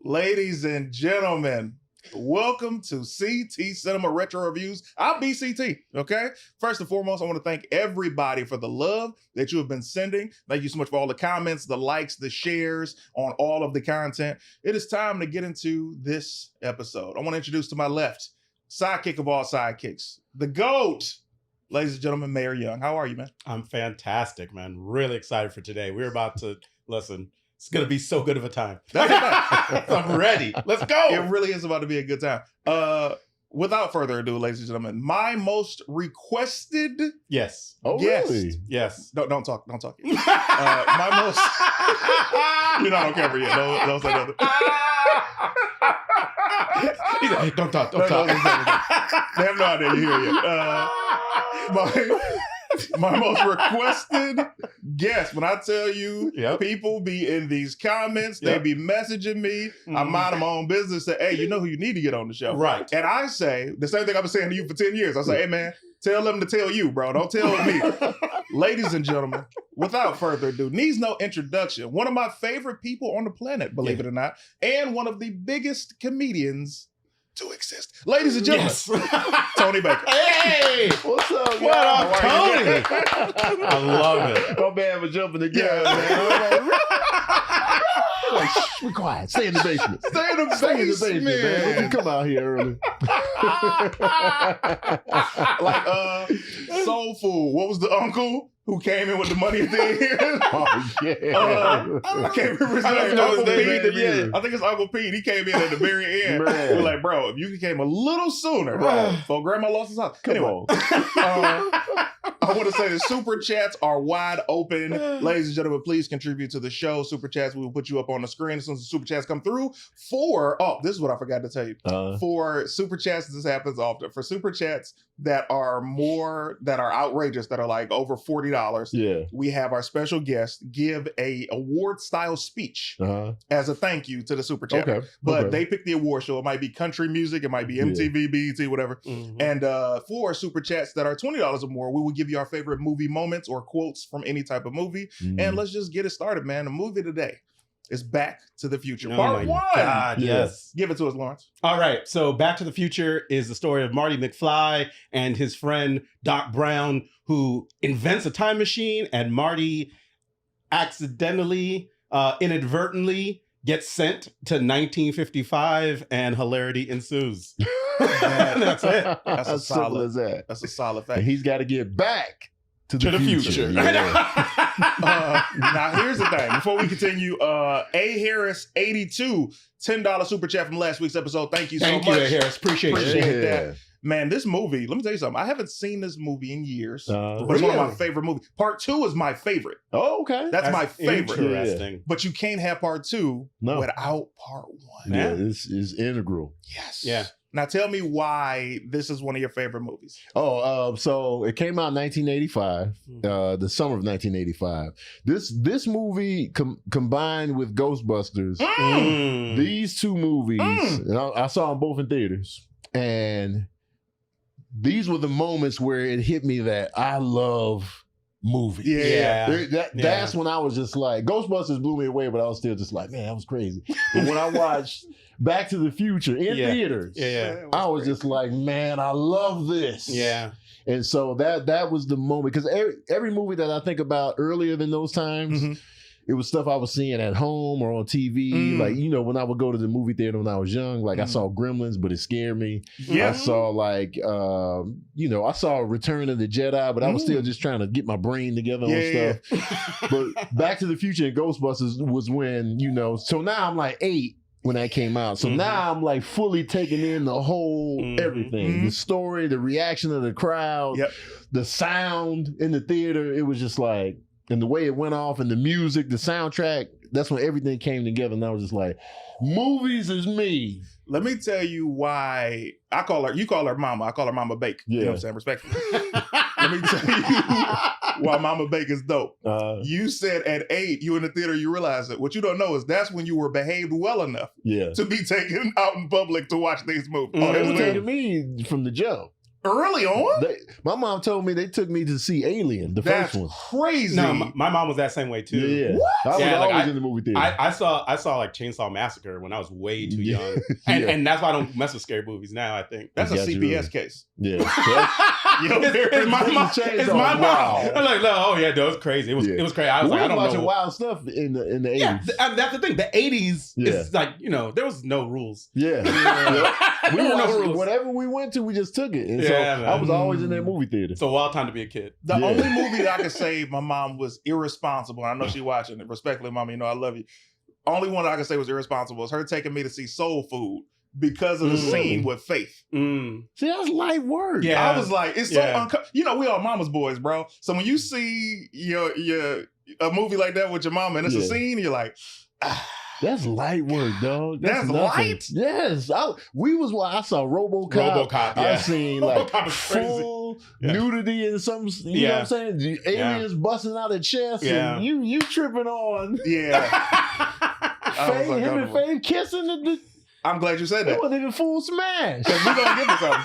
Ladies and gentlemen, welcome to CT Cinema Retro Reviews. I'm BCT, okay? First and foremost, I want to thank everybody for the love that you have been sending. Thank you so much for all the comments, the likes, the shares on all of the content. It is time to get into this episode. I want to introduce to my left, sidekick of all sidekicks, the GOAT, ladies and gentlemen, Mayor Young. How are you, man? I'm fantastic, man. Really excited for today. We're about to, listen, it's going to be so good of a time. That's right. I'm ready. Let's go. It really is about to be a good time. Without further ado, ladies and gentlemen, my most requested Yes. Oh, guest. really? Yes. Don't talk yet. My most... You're not on camera yet. Don't say nothing. He's like, hey, don't talk. No, they have no idea you're here yet. My most requested guest. When I tell you, people be in these comments, they be messaging me. I'm minding my own business. Say, hey, you know who you need to get on the show. Right. And I say, the same thing I've been saying to you for 10 years. I say, hey, man, tell them to tell you, bro. Don't tell me. Ladies and gentlemen, without further ado, needs no introduction. One of my favorite people on the planet, believe it or not, and one of the biggest comedians to exist. Ladies and gentlemen, Tony Baker. Hey, what's up, What up, Tony? I love it. My bad for jumping the gun, man. Like, shh, be quiet. Stay in the basement. Stay in the basement, man. Don't you come out here early. Like Soul Food. What was the uncle who came in with the money at the end? Oh, yeah. I can't remember his name. Uncle Pete. I think it's Uncle Pete. He came in at the very end. We're like, bro, if you came a little sooner, before Grandma lost his house. Come on. I want to say the super chats are wide open. Ladies and gentlemen, please contribute to the show. Super chats, we will put you up on the screen as soon as the super chats come through. This is what I forgot to tell you. For super chats, this happens often. For super chats that are outrageous, that are like over $40, we have our special guest give a award style speech as a thank you to the super chat. But they pick the award show. It might be country music, it might be MTV, BET, whatever. And for super chats that are $20 or more, we will give you our favorite movie moments or quotes from any type of movie. And let's just get it started, man. The movie today is Back to the Future. Part 1. God, yes. Give it to us, Lawrence. All right. So Back to the Future is the story of Marty McFly and his friend Doc Brown, who invents a time machine, and Marty accidentally, inadvertently gets sent to 1955, and hilarity ensues. That's it. That's as simple as that. That's a solid fact. And he's got to get back to the future. Now, here's the thing. Before we continue, A. Harris 82, $10 super chat from last week's episode. Thank you so much. Thank you, A. Harris. Appreciate that. Man, this movie, let me tell you something. I haven't seen this movie in years. But it's one of my favorite movies. Part 2 is my favorite. Oh, okay. That's my favorite. Interesting. But you can't have part 2 without part 1. Yeah, this is integral. Yes. Yeah. Now tell me why this is one of your favorite movies. So it came out in 1985, the summer of 1985. This movie combined with Ghostbusters, these two movies, and I saw them both in theaters, and these were the moments where it hit me that I love movies. That's when I was just like, Ghostbusters blew me away, but I was still just like, man, that was crazy. But when I watched Back to the Future in theaters, I was just like, man, I love this. Yeah. And so that was the moment, because every movie that I think about earlier than those times, it was stuff I was seeing at home or on TV. Like, you know, when I would go to the movie theater when I was young, like I saw Gremlins, but it scared me. I saw like, I saw Return of the Jedi, but I was still just trying to get my brain together on stuff. But Back to the Future and Ghostbusters was when, so now I'm like 8 when that came out. So now I'm like fully taking in the whole everything. The story, the reaction of the crowd, the sound in the theater. It was just like, and the way it went off, and the music, the soundtrack, that's when everything came together. And I was just like, movies is me. Let me tell you why you call her Mama. I call her Mama Bake. You know what I'm saying? Respectfully. Let me tell you why Mama Bake is dope. You said at 8, you in the theater, you realize it. What you don't know is that's when you were behaved well enough to be taken out in public to watch these movies. They were taking me from the jump. Early on? My mom told me they took me to see Alien, the That's first one. crazy. No, my mom was that same way too. Yeah. What? I was Yeah, like, always in the movie theater. I saw like Chainsaw Massacre when I was way too young, Yeah. and that's why I don't mess with scary movies now. I think That's a Got you CPS really. case. Yeah. it's my mom. It's my mom. Wow. I'm like, no, oh yeah, that was crazy. It was crazy. I was We like, I was don't watching know. wild stuff in the 80s. Yeah, that's the thing. The 80s Yeah. is like, there was no rules. Yeah. We We were no watched rules. whatever we went to, we just took it. And so Yeah, man. I was always in that movie theater. It's a wild time to be a kid. The Yeah. only movie that I could say my mom was irresponsible, and I know she's watching it. Respectfully, Mom, I love you. Only one that I can say was irresponsible was her taking me to see Soul Food because of the scene with Faith. Mm. See, that's light work. Yeah. I was like, it's so Yeah. we all mama's boys, bro. So when you see a movie like that with your mama and it's a Yeah. scene, you're like, That's light work, dog. That's nothing. light? Yes. I saw RoboCop. RoboCop, yeah. I seen like RoboCop is crazy. full Yeah. nudity and some, you know what I'm saying? The aliens busting out of chest Yeah. and you tripping on yeah. I was Faye, him and uncomfortable. Faye kissing. I'm glad you said It that. wasn't even full smash. We're gonna get to something.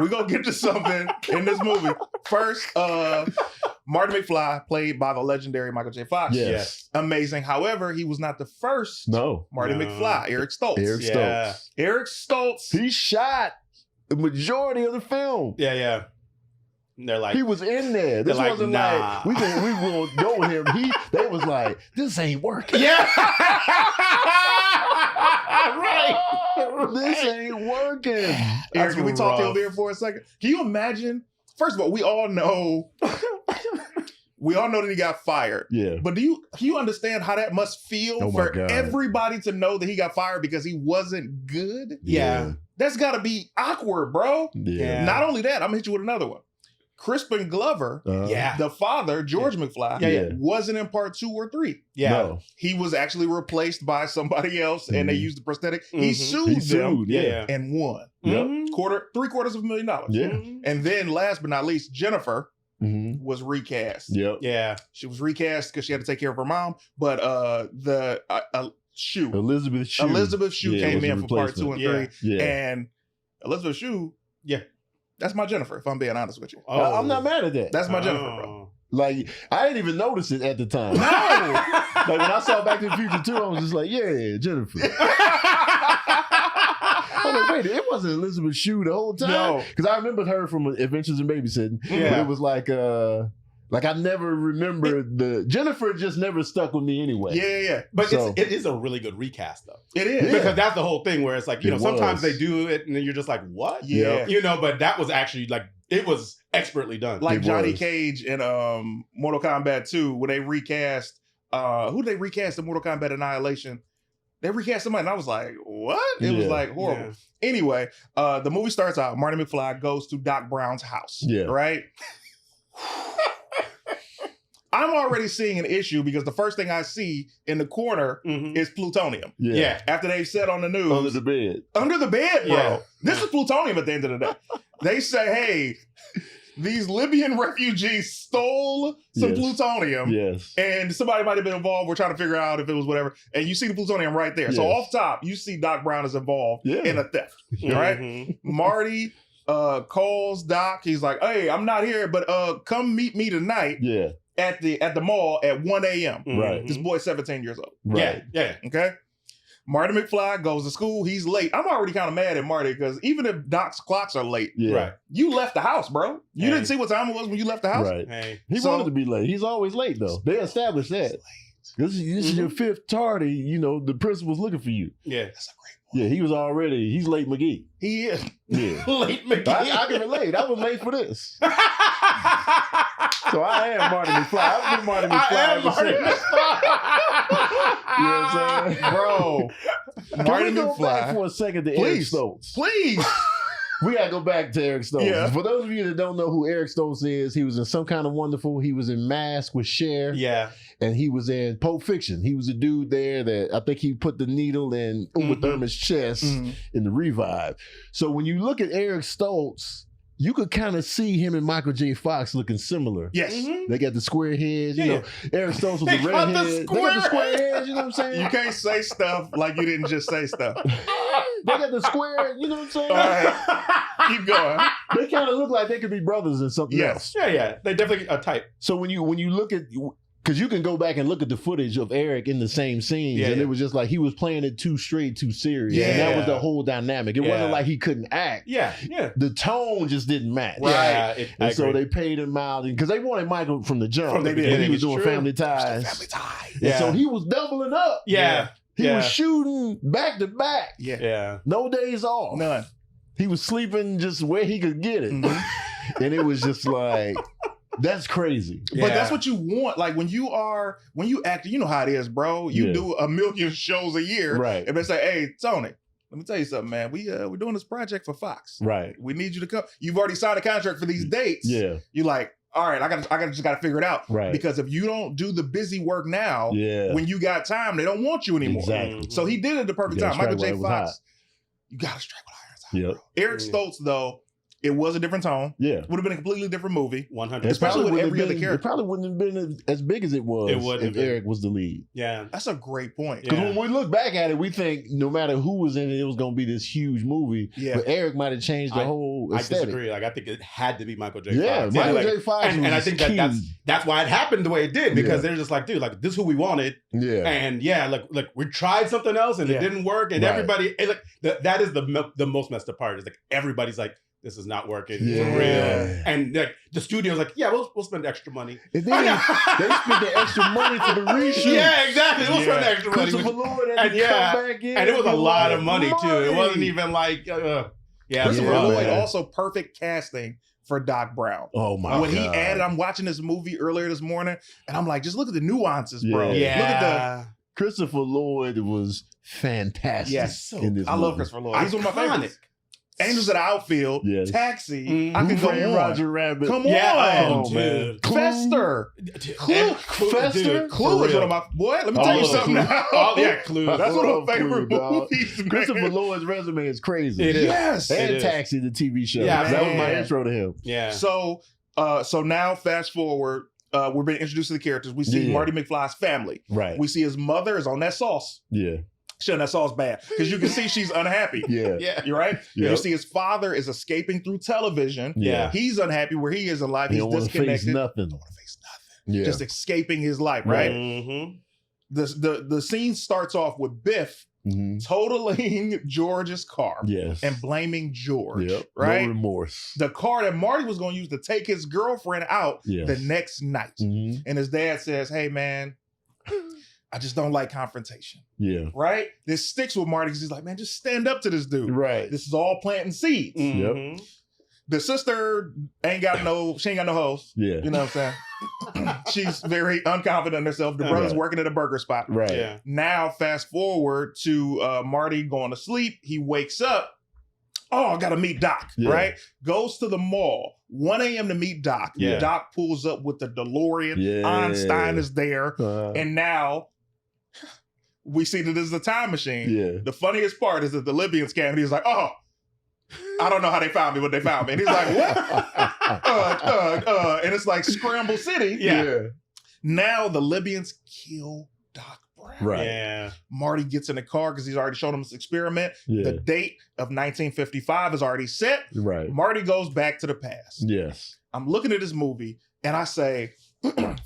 We're gonna get to something in this movie. First, Marty McFly, played by the legendary Michael J. Fox. Yes. Amazing. However, he was not the first No. Marty No. McFly. Eric Stoltz. Eric Yeah. Stoltz. Eric Stoltz. He shot the majority of the film. Yeah. And they're like, He was in there. This They're like, wasn't nah. like we will go with him. They was like, this ain't working. yeah. This ain't working. Eric, That's can we talk to you rough. there for a second? Can you imagine? First of all, we all know that he got fired. Yeah. But can you understand how that must feel Oh my for God. everybody to know that he got fired because he wasn't good? Yeah. That's got to be awkward, bro. Yeah. Not only that, I'm gonna hit you with another one. Crispin Glover, Yeah. the father, George McFly, Yeah. wasn't in part 2 or 3. Yeah. No. He was actually replaced by somebody else, and they Mhm. used the prosthetic. He Mhm. sued He them sued. Yeah. Yeah. and won. Yep. Mhm. $750,000. Yeah. Mhm. And then, last but not least, Jennifer Mm-hmm. was recast. Yep. Yeah. She was recast because she had to take care of her mom. But Shue, Elizabeth Shue. Elizabeth Shue Yeah, came was a in for part 2 and replacement. 3, Yeah. and Elizabeth Shue, Yeah. that's my Jennifer. If I'm being honest with you, I'm not mad at that. that's my Jennifer, bro. Oh. Like, I didn't even notice it at the time. No, Like, when I saw Back to the Future 2, I was just like, yeah, Jennifer. I'm like, wait, it wasn't Elizabeth Shue the whole time? No. Because I remembered her from Adventures in Babysitting. But Yeah. it was like I never remembered the... Jennifer just never stuck with me anyway. yeah, But So- it is a really good recast, though. it is. Yeah. Because that's the whole thing where it's like, It sometimes was. they do it and then you're just like, what? Yeah. But that was actually like, it was expertly done. Like It Johnny was. Cage in Mortal Kombat 2, when they recast who did they recast in Mortal Kombat Annihilation? They recast somebody, and I was like, what? It was Yeah. like horrible. Yeah. Anyway, the movie starts out, Marty McFly goes to Doc Brown's house. Yeah. Right? I'm already seeing an issue because the first thing I see in the corner Mhm. is plutonium. Yeah. After they've said on the news, Under the bed. under the bed, bro. Yeah. This is plutonium at the end of the day. They say, hey, these Libyan refugees stole some Yes. plutonium. Yes. And somebody might have been involved. We're trying to figure out if it was whatever. And you see the plutonium right there. So Yes. off top, you see Doc Brown is involved Yeah. in a theft. Right? Mhm. Marty calls Doc. He's like, hey, I'm not here, but come meet me tonight Yeah. at the mall at 1 a.m. Right. This boy's 17 years old. Right. Yeah. Okay? Marty McFly goes to school. He's late. I'm already kind of mad at Marty because even if Doc's clocks are late, Yeah. Right. you left the house, bro. You Hey. didn't see what time it was when you left the house. Right. Hey. He So- wanted to be late. He's always late, though. They established that. This is your fifth tardy. The principal's looking for you. Yeah. That's a great Yeah, he's late McGee. He is. Yeah. Late McGee. I can relate. I was late for this. So I am Marty McFly. I've been Marty McFly. I am ever Marty since. You know what I'm saying? Bro. Can Marty we go back McFly. for a second to Please. Eric Stoltz? Please. We gotta go back to Eric Stoltz. Yeah. For those of you that don't know who Eric Stoltz is, he was in Some Kind of Wonderful. He was in Mask with Cher. Yeah. And he was in Pulp Fiction. He was a dude there that I think he put the needle in Uma Thurman's chest in the Revive. So when you look at Eric Stoltz, you could kind of see him and Michael J. Fox looking similar. Yes. Mhm. They got the square heads, Yeah. you know. Eric Stoltz was They the got the redhead. They got the square square heads, you know what I'm saying? You can't say stuff like you didn't just say stuff. They got the square, you know what I'm saying? All right. Keep going. They kind of look like they could be brothers in something Yes. else. Yeah. They definitely a type. So when you look at, because you can go back and look at the footage of Eric in the same scenes, and it was just like he was playing it too straight, too serious. Yeah. And that was the whole dynamic. It Yeah. wasn't like he couldn't act. Yeah. The tone just didn't match. Right. And so they paid him out because they wanted Michael from the jump. From the when beginning, he was it's doing true. Family Ties. Family Ties. And so he was doubling up. Yeah. He was shooting back to back. Yeah. Yeah. No days off. None. He was sleeping just where he could get it. Mhm. And it was just like, that's crazy. But that's what you want. Like when you act, you know how it is, bro. You do a million shows a year. Right. And they say, hey, Tony, let me tell you something, man. We're doing this project for Fox. Right. We need you to come. You've already signed a contract for these dates. Yeah. You're like, all right, I just gotta figure it out. Right. Because if you don't do the busy work now, when you got time, they don't want you anymore. Exactly. So he did it at the perfect time. Michael J. Fox, you gotta strike while iron's hot. Yep. Bro. Eric Stoltz, though, it was a different tone. Yeah. Would have been a completely different movie. 100. Especially with Probably every wouldn't other have character. It probably wouldn't have been as big as it was It wouldn't if have been. Eric was the lead. Yeah. That's a great point. Because Yeah. when we look back at it, we think no matter who was in it, it was going to be this huge movie. Yeah. But Eric might have changed the whole I aesthetic. disagree. Like I think it had to be Michael J. Yeah, Fox. Michael like, J. Fox and I was think key. that's why it happened the way it did because they're just like, dude, like this is who we wanted, Yeah. and like we tried something else and it didn't work, and Right. everybody and, like that is the most messed up part is like everybody's like, this is not working for Yeah. real, and like the studio's like, yeah, we'll spend extra money. And then they spent the extra money for the reshoot. Yeah, exactly. We'll spend the extra money. Christopher Lloyd had to come back in. And it was a lot of like, money too. It wasn't even like Christopher Yeah, Lloyd, man. also perfect casting for Doc Brown. Oh my When God. he added, I'm watching this movie earlier this morning, and I'm like, just look at the nuances, bro. Yeah. Look at Christopher Lloyd was fantastic. Yes. in this I love movie. Christopher Lloyd. He's one of my Iconic. favorites. Angels at the Outfield, Yes. Taxi. Mhm. I can Who go Framed on. Roger Rabbit. Come Yeah, on, oh, dude. Fester. Clue, Fester? dude, Clue for is real. one of my boy. Let me Oh, tell you Clue. something now. Oh yeah, Clue. That's one of love my favorite Clue, dog. movies. man. Christopher Lloyd's resume is crazy. It is. Yes. It And is. Taxi, the TV show. Yeah, that was my man. intro to him. Yeah. So now fast forward, we're being introduced to the characters. We see Yeah. Marty McFly's family. Right. We see his mother is on that sauce. Yeah. Shit, that sauce bad because you can see she's unhappy. Yeah. Yeah. You're right. Yep. You see his father is escaping through television. Yeah. He's unhappy where he is in life. He He's don't want to face disconnected. nothing. Don't want to face nothing. Yeah. Just escaping his life. Right. Mm-hmm. The scene starts off with Biff Mhm. totaling George's car Yes. and blaming George. Yep. Right. No remorse. The car that Marty was going to use to take his girlfriend out Yes. the next night. Mhm. And his dad says, "Hey, man, I just don't like confrontation." Yeah. Right? This sticks with Marty because he's like, man, just stand up to this dude. Right. This is all planting seeds. Mm-hmm. The sister she ain't got no hoes. Yeah. You know what I'm saying? She's very unconfident in herself. The brother's Right. working at a burger spot. Right. Yeah. Now, fast forward to Marty going to sleep. He wakes up. Oh, I got to meet Doc, Yeah. right? Goes to the mall, 1 a.m. to meet Doc. Yeah. Doc pulls up with the DeLorean. Yeah. Einstein is there. Uh, And now we see that this is a time machine. yeah. The funniest part is that the Libyan scam, he's like, oh, I don't know how they found me, but they found me. And he's like, what? And it's like Scramble City. Yeah. Now the Libyans kill Doc Brown. Right. Yeah. Marty gets in the car because he's already shown him this experiment. Yeah. The date of 1955 is already set. Right. Marty goes back to the past. Yes. I'm looking at this movie and I say,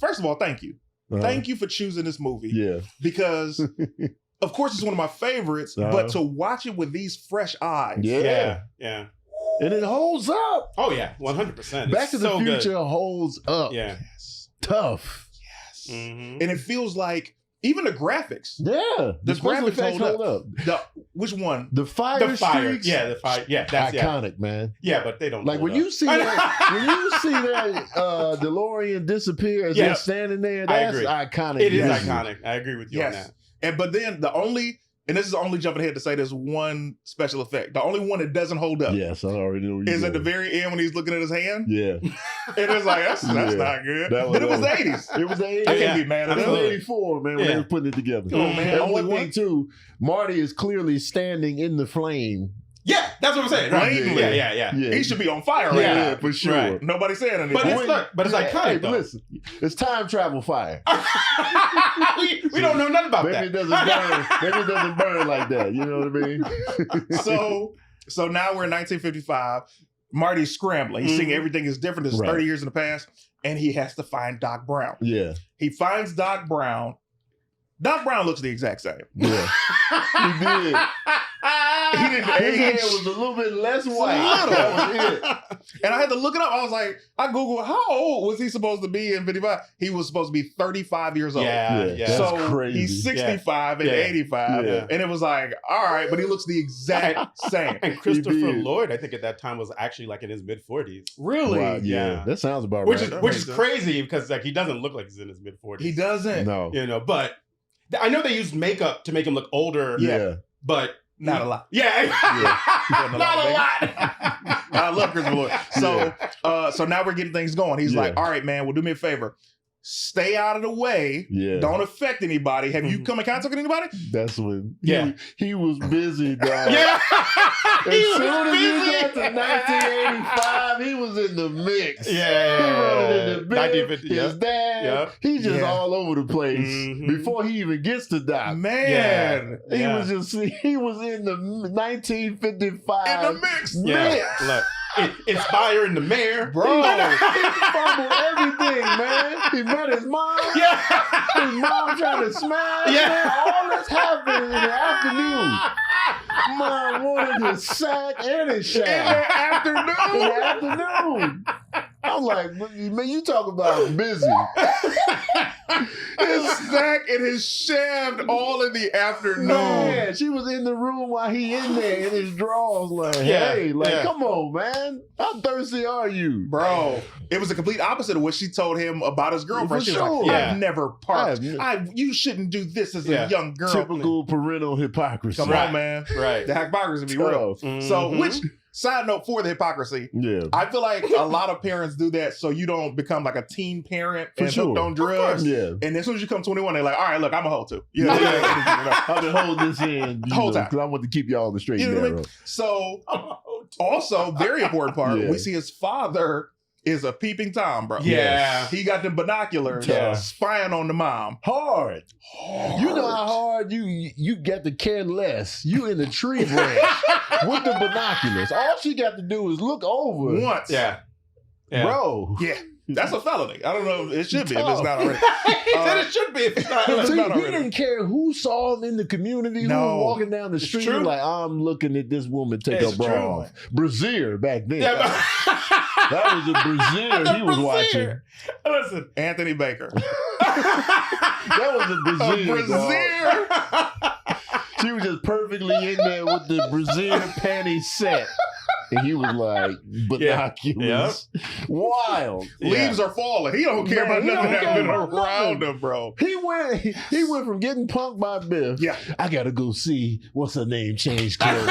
first of all, thank you. Uh-huh. Thank you for choosing this movie. Yeah. Because of course it's one of my favorites, but Uh-huh. to watch it with these fresh eyes. Yeah. Yeah. Yeah. And it holds up. Oh yeah. 100%. Back to the so Future Good. holds up. Yeah. Yes. Tough. Yes. Mm-hmm. And it feels like even the graphics. Yeah. The special graphics effects hold hold up. Which one? The fire The fire. streaks. Yeah. The fire. Yeah. That's iconic, man. Yeah, but they don't Like hold when you up. see that, DeLorean disappear as Yeah. they're standing there, I that's agree. iconic. It is visual. iconic. I agree with you on Yes. that. But then and this is only jumping ahead to say there's one special effect. The only one that doesn't hold up Yes, I already know. Where is you're at the going. very end when he's looking at his hand. Yeah, And it's like, that's Yeah. not good. That But it was the was- 80s. it was the 80s. I Yeah. can't be mad at It it. was Absolutely. 84, man, when Yeah. they were putting it together. Oh, man. And Only one one thing too, Marty is clearly standing in the flame Yeah, that's what I'm saying. Right. Blatantly. Yeah. He should be on fire right Yeah, now. for sure. Right. Nobody saying anything. But it's iconic, Hey, though. listen, it's time travel fire. we don't know nothing about Maybe that. it doesn't burn. Maybe it doesn't burn like that. You know what I mean? So now we're in 1955. Marty's scrambling. He's seeing everything is different. This is Right. 30 years in the past. And he has to find Doc Brown. Yeah. He finds Doc Brown. Doc Brown looks the exact same. Yeah. He did. He didn't His hair age. was a little bit less white. little. That was it. And I had to look it up. I was like, I Googled, how old was he supposed to be in 55? He was supposed to be 35 years old. Yeah. That's So crazy. he's 65 and Yeah. 85. Yeah. And it was like, all right, but he looks the exact same. And Christopher did. Lloyd, I think at that time was actually like in his mid 40s, Really? Wow, Yeah. That sounds about which right. is crazy because like he doesn't look like he's in his mid 40s. He doesn't. No. You know, but I know they used makeup to make him look older. Yeah. But Not a lot. yeah, Not a not a lot, lot. I love Christopher Lloyd. So now we're getting things going. He's Yeah. like, all right, man, well, do me a favor. Stay out of the way. Yeah. Don't affect anybody. Have you Mhm. come in contact with anybody? That's when Yeah. he was busy, dog. Yeah, As He soon was as you busy. got to 1985, he was in the mix. Yeah. He running in the bed, 1950, his yeah. dad. Yeah. He just Yeah. all over the place Mhm. before he even gets to Doc. Man. Yeah. He was in the 1955 In the mix. Yeah. mix. Look, inspiring the mayor, Bro. He fumbled everything, man. He met his mom. Yeah. His mom trying to smash. Yeah. Man, all this happened in the afternoon. Mom wanted his sack and his In the shaft. In afternoon. the afternoon. I'm like, man, you talk about busy. His sack and his shaft all in the afternoon. Man, she was in the room while he in there in his drawers, like, Yeah, hey, like, yeah. come on, man. How thirsty are you? Bro, it was the complete opposite of what she told him about his girlfriend. For She was like, sure. I've never parked. I've- You shouldn't do this as Yeah. a young girl. Typical parental hypocrisy. Come Right. on, man. Right. The hypocrisy be real. Tough. So, Mhm. which side note for the hypocrisy, Yeah. I feel like a lot of parents do that so you don't become like a teen parent For and sure. hooked on drugs. Yeah. And as soon as you come 21, they're like, all right, look, I'm a hoe too. You know, I've been holding this in Whole time. because I want to keep y'all on the straight You know and what I mean? narrow. So, also, very important part, Yeah. we see his father is a peeping Tom, bro. Yeah. He got the binoculars Yeah. spying on the mom. Hard. You know how hard you get to care less. You in the tree branch with the binoculars. All she got to do is look over. Once. Yeah. Yeah. Bro. Yeah. That's a felony. I don't know. It should be if it's not already. He said it should be if it's not. It's See, not he already. didn't care who saw him in the community, who No. was walking down the It's street. true. Like, I'm looking at this woman take It's her bra true. off. Brazier back then. Yeah, That was a Brazier he was watching. Listen. Anthony Baker. That was a A Brazier. dog. Brazier. She was just perfectly in there with the Brazier panty set. And he was like, binoculars. Wild. Leaves are falling. He don't care Man, about he nothing don't care happening about around nothing. him, bro. He went from getting punked by Biff. Yeah. I gotta go see what's her name change clothes.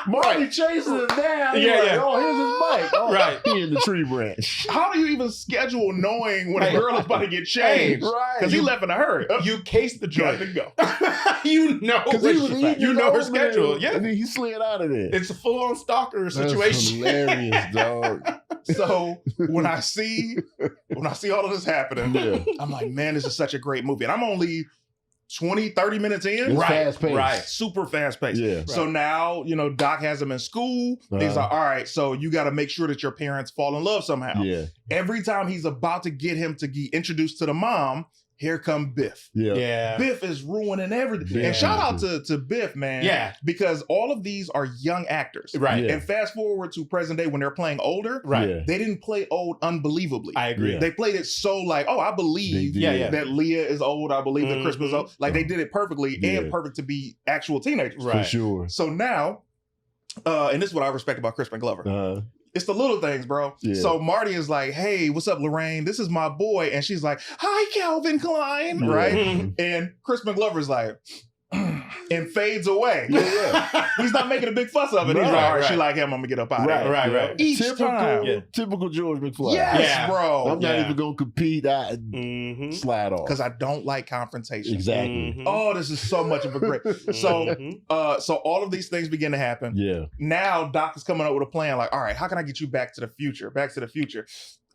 Marty chases him down. He's Yeah, like, yeah. oh, here's his bike. Oh, Right. He in the tree branch. How do you even schedule knowing when a girl is about to get changed? Right. Because he left in a hurry. You case the Got joint. to go. You know. Because he was eating You his know her oatmeal, schedule. Yeah. And then he slid out of there. It's a full-on stalker That's situation. hilarious, dog. So when I see all of this happening, Yeah. I'm like, man, this is such a great movie. And I'm only 20, 30 minutes in. It's Right, fast paced. right. Super fast paced. Yeah. So now, Doc has him in school. He's like, all right, so you got to make sure that your parents fall in love somehow. Yeah. Every time he's about to get him to get introduced to the mom, here come Biff. Yeah. Yeah. Biff is ruining everything. Yeah. And shout out to Biff, man. Yeah. Because all of these are young actors. Right. Yeah. And fast forward to present day when they're playing older, Right. Yeah. they didn't play old unbelievably. I agree. Yeah. They played it so like, oh, I They believe did. Yeah, yeah. that Leah is old. I believe that Crispin's Mhm. old. Like they did it perfectly Yeah. and perfect to be actual teenagers. Right. For sure. So now, and this is what I respect about Crispin Glover. It's the little things, bro. Yeah. So Marty is like, hey, what's up, Lorraine? This is my boy. And she's like, hi, Calvin Klein. Yeah. Right? Mhm. And Crispin Glover's like, and fades away. Yeah. He's not making a big fuss of it. He's Right, like, all right, right. she like him. I'm gonna get up out of here. Right. Each Typical, time. typical George McFly. Yes, Yeah. bro. I'm not Yeah. even gonna compete. I slide off Because I don't like confrontation. exactly. Oh, this is so much of a great. So all of these things begin to happen. Yeah. Now Doc is coming up with a plan. Like, all right, how can I get you back to the future? Back to the future.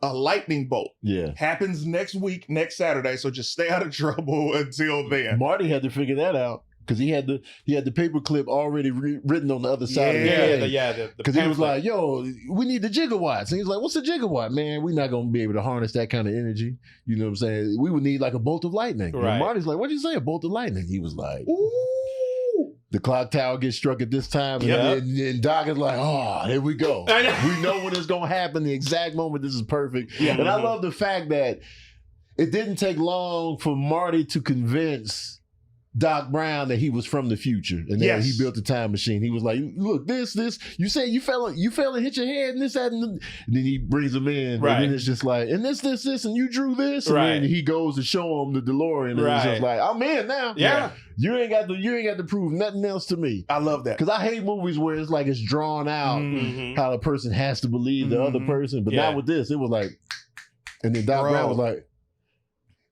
A lightning bolt Yeah. happens next week, next Saturday. So just stay out of trouble until then. Marty had to figure that out because he had the paperclip already written on the other side of the thing. Because he was like, "Yo, we need the gigawatts," and he's like, "What's a gigawatt, man? We're not gonna be able to harness that kind of energy. You know what I'm saying? We would need like a bolt of lightning." Right. And Marty's like, "What'd you say? A bolt of lightning?" He was like, Ooh. the clock tower gets struck at this time, and, Yep. and Doc is like, "Oh, here we go. I know. We know when it's gonna happen. The exact moment. This is perfect." Yeah. And I love the fact that it didn't take long for Marty to convince Doc Brown that he was from the future, and then Yes. he built a time machine. He was like, "Look, this. You said you fell and hit your head, and this, that, and then he brings him in, Right. and then it's just like, and this, and you drew this, and Right. then he goes to show him the DeLorean, and it's just like, I'm in now. Yeah. You ain't got to prove nothing else to me. I love that. Because I hate movies where it's like it's drawn out Mhm. how the person has to believe the other Mhm. person, but Yeah. not with this. It was like, and then Doc Bro. Brown was like,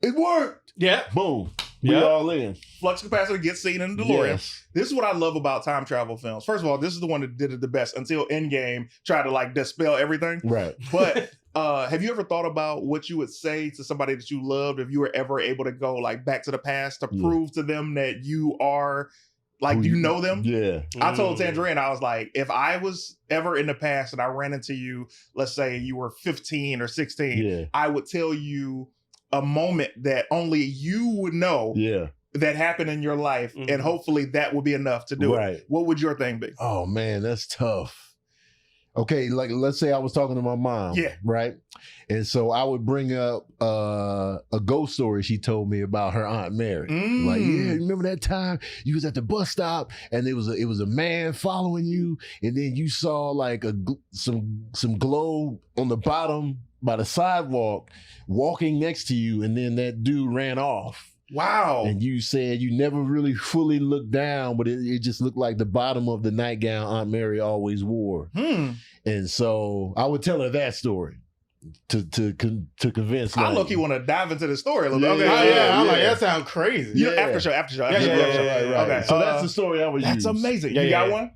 "It worked." Yeah. Boom. We Yeah. all in. Flux capacitor gets seen in the DeLorean. Yes. This is what I love about time travel films. First of all, this is the one that did it the best until Endgame tried to like dispel everything. Right. But have you ever thought about what you would say to somebody that you loved if you were ever able to go like back to the past to Yeah. prove to them that you are like Who you know them? Yeah. I told Mm. Tangerine, I was like, if I was ever in the past and I ran into you, let's say you were 15 or 16, Yeah. I would tell you a moment that only you would know Yeah. that happened in your life, Mhm. and hopefully that would be enough to do it. Right. What would your thing be? Oh man, that's tough. Okay, like let's say I was talking to my mom. Yeah. Right. And so I would bring up a ghost story she told me about her Aunt Mary. Like, yeah, remember that time you was at the bus stop and it was a man following you, and then you saw like some glow on the bottom by the sidewalk walking next to you, and then that dude ran off. Wow. And you said you never really fully looked down, but it just looked like the bottom of the nightgown Aunt Mary always wore. And so I would tell her that story to convince. I like, look, you want to dive into the story a little bit. Yeah, Okay. I'm like, yeah. that sounds crazy. You know, Yeah. after show. Yeah. Okay. So that's the story I would use. That's amazing. Yeah, You got yeah. one?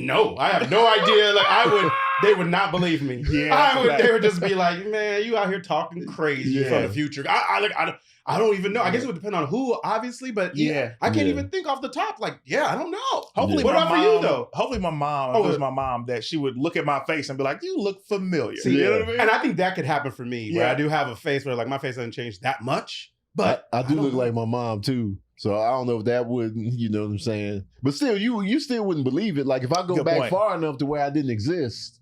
No, I have no idea. Like they would not believe me. Yeah, they would just be like, man, you out here talking crazy Yeah. from the future. I don't even know. I guess it would depend on who, obviously, but Yeah. I can't Yeah. even think off the top. Like, yeah, I don't know. Hopefully, What my about mom, for you though? Hopefully, my mom, if Oh, it was good. my mom, that she would look at my face and be like, "You look familiar." See, you know what I mean? And I think that could happen for me, where Yeah. I do have a face where like my face doesn't change that much. But I do don't look know. like my mom too. So I don't know if that would, you know what I'm saying? But still, you still wouldn't believe it. Like if I go Good back point. far enough to where I didn't exist,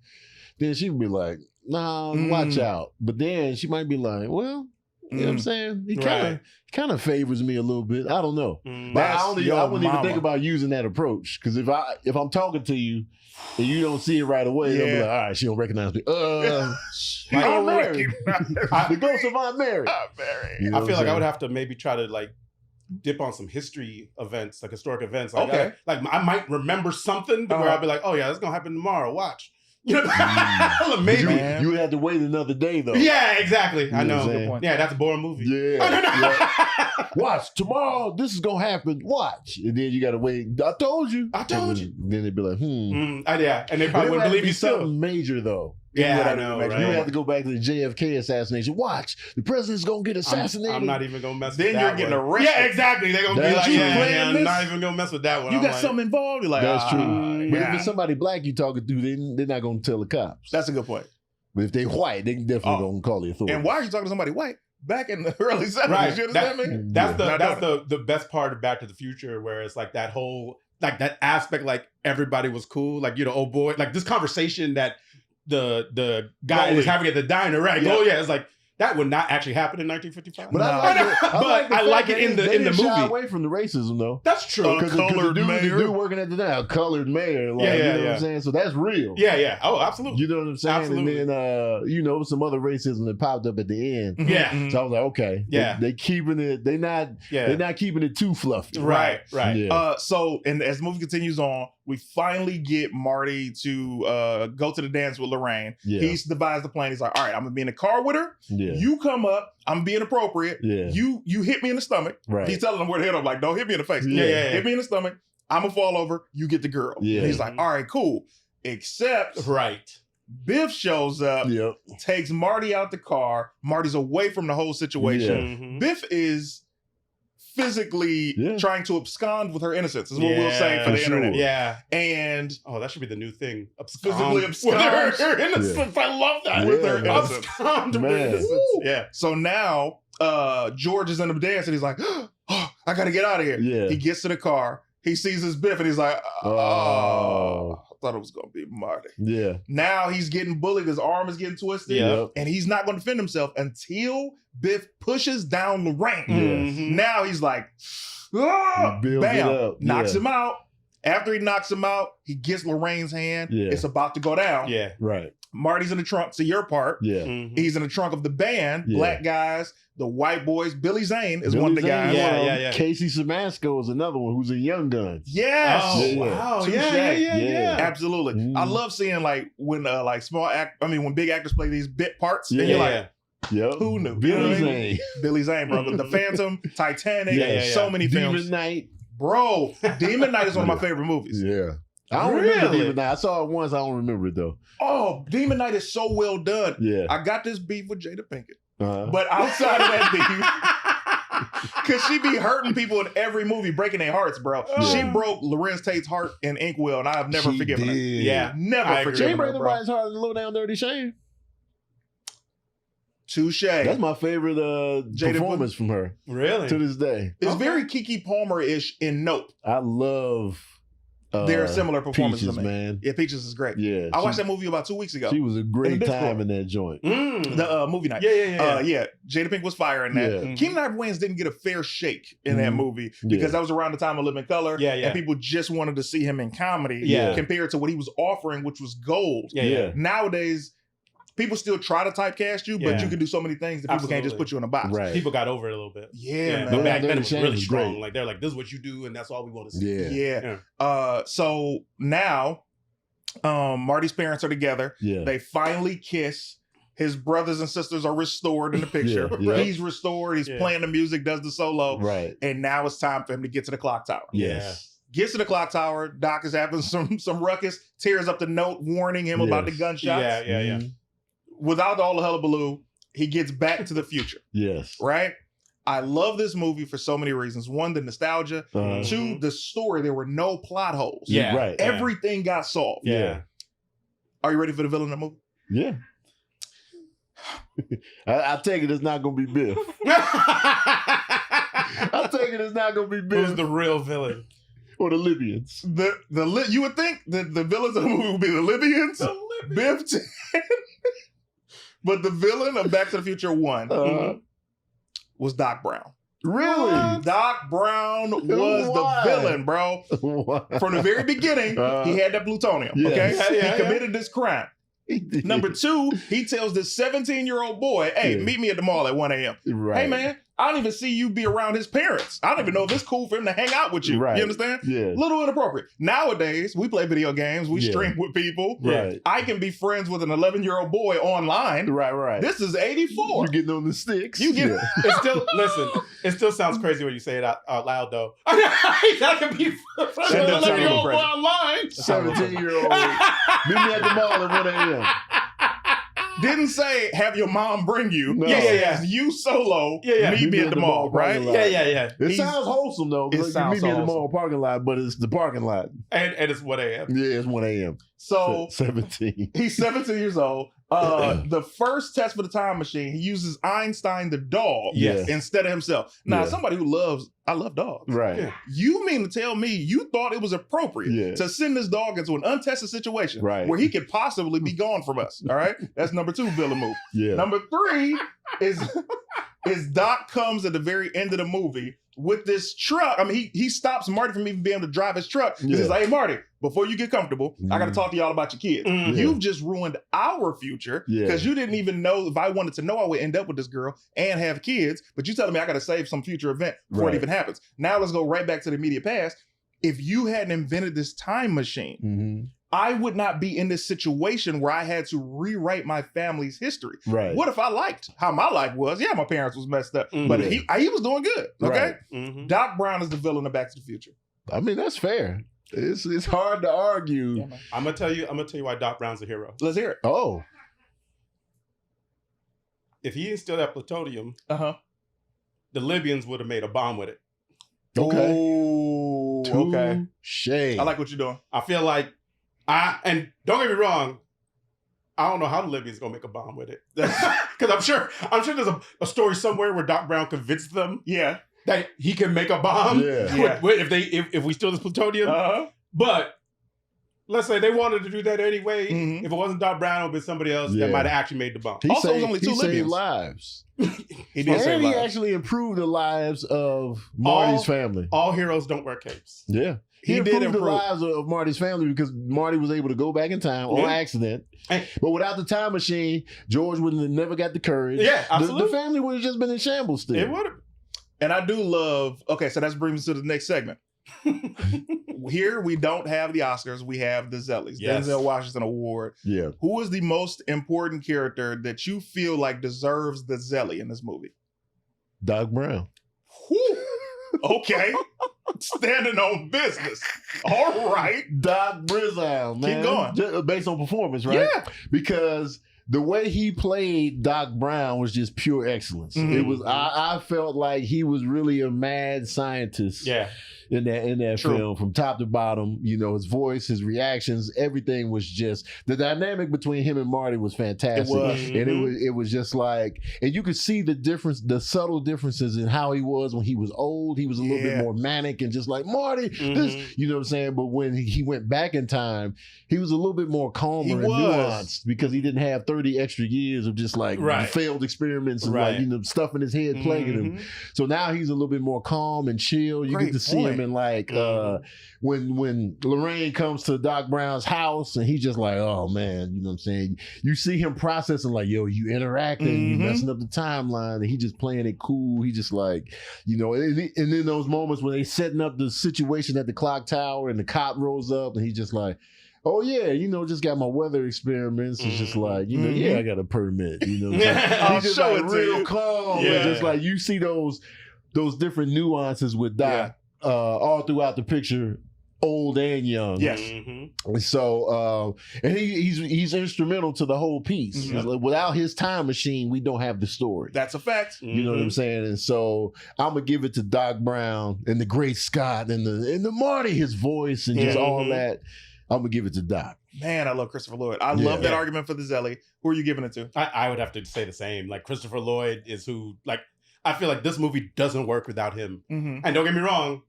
then she'd be like, "Nah, watch out." But then she might be like, "Well, you know what I'm saying? He kind of favors me a little bit. I don't know." Mm. But I That's wouldn't your even mama. think about using that approach, because if I'm talking to you and you don't see it right away, they'll be Yeah. like, "All right, she don't recognize me." I Aunt Mary, the ghost of Aunt Mary. You know I what feel I'm like I would saying? have to maybe try to like dip on some history events, like historic events. Like, Okay. I might remember something where I'll be like, oh yeah, that's gonna happen tomorrow. Watch. You know, But maybe. Man. you would have to wait another day though. Yeah, exactly. I You know know. what I'm Good point. Yeah, that's a boring movie. Yeah. Watch tomorrow. This is gonna happen. Watch, and then you gotta wait. I told you. I told you. Then they'd be like, Yeah, and they But probably it wouldn't would believe be you still. something major though. Yeah, I would know, have to You right? have to go back to the JFK assassination. Watch, the president's gonna get assassinated. I'm not even gonna mess Then with you're that getting one. arrested. Yeah, exactly. They're gonna be That's like, true. yeah, I'm This? not even gonna mess with that one. You I'm got like, something involved. You're like, That's true. But yeah. if it's somebody black you talking to, they're not gonna tell the cops. That's a good point. But if they white, they definitely gonna call the authorities. And why are you talking to somebody white back in the early 70s? Right. You understand me? That's Yeah. the best part of Back to the Future, where it's like that whole like that aspect, like everybody was cool, like oh boy, like this conversation that the guy Goldie. was having at the diner, right? Yeah. Oh yeah, it's like That would not actually happen in 1955. But No. I like it in the didn't shy movie. away from the racism though. That's true. Because colored the mayor. dude working at the time, a colored mayor. Like, Yeah, you know yeah. what I'm saying? So that's real. Yeah. Oh, absolutely. You know what I'm saying? Absolutely. And then some other racism that popped up at the end. Yeah. Mhm. So I was like, okay, Yeah. they keeping it. They're not keeping it too fluffy. Right. Yeah. And as the movie continues on, we finally get Marty to go to the dance with Lorraine. Yeah. He's devised the plan. He's like, all right, I'm gonna be in the car with her. Yeah. You come up. I'm being appropriate. Yeah. You hit me in the stomach. Right. He's telling him where to hit him. Like, don't hit me in the face. Yeah. Hit me in the stomach. I'm gonna fall over. You get the girl. Yeah. And he's like, all right, cool. Except Right. Biff shows up, Yep. takes Marty out the car. Marty's away from the whole situation. Mhm. Biff is physically Yeah. trying to abscond with her innocence, is what we'll say for the for internet. sure. Yeah. And Oh, that should be the new thing. physically abscond with her innocence. I love that. with her Yeah. innocence. Abscond with Man. innocence. Woo. Yeah. So now George is in the dance and he's like, oh, I gotta get out of here. Yeah. He gets to the car. He sees his Biff and he's like, oh, I thought it was gonna be Marty. Yeah. Now he's getting bullied. His arm is getting twisted. Yeah. Yep. And he's not going to defend himself until Biff pushes down Lorraine. Yes. Mhm. Now he's like, ah, He builds it bam, up. knocks Yeah. him out. After he knocks him out, he gets Lorraine's hand. Yeah. It's about to go down. Yeah. Right. Marty's in the trunk. To your part, Yeah. Mhm. he's in the trunk of the band. Yeah. Black guys, the white boys. Billy Zane is Billy one of the Zane, guys. Yeah, one of yeah, them. yeah. Casey Simasco is another one who's a Young Guns. Yes. Oh, Yeah. wow. Touche. Yeah. Absolutely. Mm. I love seeing like when when big actors play these bit parts and Yeah. you're like, Yep. who knew? Billy You know what I mean? Zane. Billy Zane, bro. The Phantom, Titanic, Yeah, yeah, so yeah. many Demon films. Knight. Bro, Demon Knight is one of my favorite movies. Yeah. I don't remember Really? Demon Knight. I saw it once. I don't remember it though. Oh, Demon Knight is so well done. Yeah. I got this beef with Jada Pinkett. Uh-huh. But outside of that beef, because she be hurting people in every movie, breaking their hearts, bro. Yeah. She broke Lorenz Tate's heart in Inkwell, and I have never She forgiven her. did. Yeah. Never I agree. She ain't forgiven break her, bro. nobody's heart in Low Down Dirty Shame. Touche. That's my favorite Jada performance from her Really? to this day. It's Okay. very Kiki Palmer-ish in Nope. I love They're similar performances Peaches, to me. man. Yeah, Peaches is great. Yeah. I watched that movie about 2 weeks ago. She was a great In the time Discord. in that joint. Mm. The movie night. Yeah. Yeah, Jada Pinkett was fire in that. Yeah. Mhm. Keenan Ivory Wayans didn't get a fair shake in that Mhm. movie Yeah. because that was around the time of Living Color. Yeah, yeah. And people just wanted to see him in comedy Yeah. compared to what he was offering, which was gold. Yeah. Nowadays, people still try to typecast you, but Yeah. you can do so many things that people can't just Absolutely. put you in a box. Right. People got over it a little bit. Yeah, But man. back then Dirty it was Shame really was strong. great. Like they're like, this is what you do, and that's all we want to see. Yeah. Yeah. So now Marty's parents are together. Yeah. They finally kiss. His brothers and sisters are restored in the picture. Yeah, yeah. He's restored. He's Yeah. playing the music, does the solo. Right. And now it's time for him to get to the clock tower. Yes. Gets to the clock tower. Doc is having some ruckus. Tears up the note warning him about the Yes. gunshots. Yeah. Mhm. Without all the hullabaloo, he gets back to the future. Yes. Right? I love this movie for so many reasons. One, the nostalgia. Uh, Two, the story. There were no plot holes. Yeah. Right. Everything got solved. Yeah. Are you ready for the villain of the movie? Yeah. I take it it's not gonna be Biff. I take it it's not gonna be Who's Biff the real villain? or the Libyans. You would think that the villains of the movie would be the Libyans, Biff, but the villain of Back to the Future 1 was Doc Brown. Really? Doc Brown was Why? the villain, bro. From the very beginning, he had that plutonium. Yeah. Okay, Yeah. he committed this crime. Number 2, he tells this 17-year-old boy, "Hey, Yeah. meet me at the mall at 1 a.m." Right. Hey, man, I don't even see you be around his parents. I don't even know if it's cool for him to hang out with you. Right. You understand? Yeah. Little inappropriate. Nowadays, we play video games, we Yeah. stream with people. Right. I can be friends with an 11-year-old boy online. Right. This is 84. You're getting on the sticks. You get- Yeah. It still listen. It still sounds crazy when you say it out loud, though. that can be That does sound a little crazy. online. 17-year-old. Meet me at the mall at 1 a.m. Didn't say have your mom bring you. No. Yeah. Says you solo. Yeah. Meet me at the mall, right? parking lot. Yeah. It He's- sounds wholesome though. It Like, you sounds meet me at the so mall parking lot, but it's the parking lot. And it's 1 a.m. Yeah, it's 1 a.m. So 17. he's 17 years old. The first test for the time machine, he uses Einstein the dog Yes. instead of himself. Now, Yeah. somebody who I love dogs. Right. Yeah. You mean to tell me you thought it was appropriate to send this dog into an untested situation where he could possibly be gone from us? All right, that's number 2 villain move. Yeah. Number 3 is Doc comes at the very end of the movie with this truck. I mean, he stops Marty from even being able to drive his truck. He says, "Hey, Marty, before you get comfortable, I got to talk to y'all about your kids. You've just ruined our future because you didn't even know if I wanted to know I would end up with this girl and have kids, but you telling me I got to save some future event before it even happens. Now let's go right back to the immediate past. If you hadn't invented this time machine, I would not be in this situation where I had to rewrite my family's history. Right. What if I liked how my life was? Yeah, my parents was messed up, but he was doing good. Okay. Right. Doc Brown is the villain of Back to the Future. I mean, that's fair. It's hard to argue. Yeah, I'm gonna tell you why Doc Brown's a hero. Let's hear it. Oh. If he instilled that plutonium, Uh-huh. the Libyans would have made a bomb with it. Okay. Oh, okay. Shade. I like what you're doing. I feel like and don't get me wrong, I don't know how the Libyans gonna make a bomb with it. Because I'm sure there's a story somewhere where Doc Brown convinced them that he can make a bomb if we steal this plutonium. Uh-huh. But let's say they wanted to do that anyway. If it wasn't Doc Brown, it would be somebody else that might have actually made the bomb. He Also, it was saved, only he 2 saved Libyans. lives. He did save And he lives. actually improved the lives of Marty's family. All heroes don't wear capes. Yeah. He did improved the lives of Marty's family because Marty was able to go back in time on accident. But without the time machine, George would have never got the courage. Yeah, absolutely. The family would have just been in shambles still. It would have. And I do love, okay, so that brings us to the next segment. Here we don't have the Oscars, we have the Zellies. Yes. Denzel Washington Award. Yeah. Who is the most important character that you feel like deserves the Zelly in this movie? Doc Brown. Whew. Okay. Standing on business. All right. Doc Brown, man. Keep going. Based on performance, right? Yeah. Because the way he played Doc Brown was just pure excellence. It was. I felt like he was really a mad scientist. Yeah. In that True. film, from top to bottom, his voice, his reactions, everything was just the dynamic between him and Marty was fantastic. It was. And it was just like, and you could see the difference, the subtle differences in how he was when he was old. He was a little bit more manic and just like Marty, this, you know what I'm saying? But when he went back in time, he was a little bit more calmer and nuanced because he didn't have 30 extra years of just like failed experiments and like, stuff in his head plaguing him. So now he's a little bit more calm and chill. You get to see him in like when Lorraine comes to Doc Brown's house and he's just like, oh man, you know what I'm saying? You see him processing like, yo, you interacting, you messing up the timeline, and he just playing it cool. He just like, and then those moments when they setting up the situation at the clock tower and the cop rolls up and he's just like, oh yeah, just got my weather experiments. It's just like, yeah, I got a permit. He's just show like it to real you. calm. And just like you see those different nuances with Doc all throughout the picture, old and young. Yes. So and he's instrumental to the whole piece. Like, without his time machine, we don't have the story. That's a fact. You know what I'm saying? And so I'm gonna give it to Doc Brown and the great Scott and the Marty, his voice and just all that. I'm gonna give it to Doc. Man, I love Christopher Lloyd. I love that argument for the Zelly. Who are you giving it to? I would have to say the same. Like Christopher Lloyd is who, like, I feel like this movie doesn't work without him. And don't get me wrong,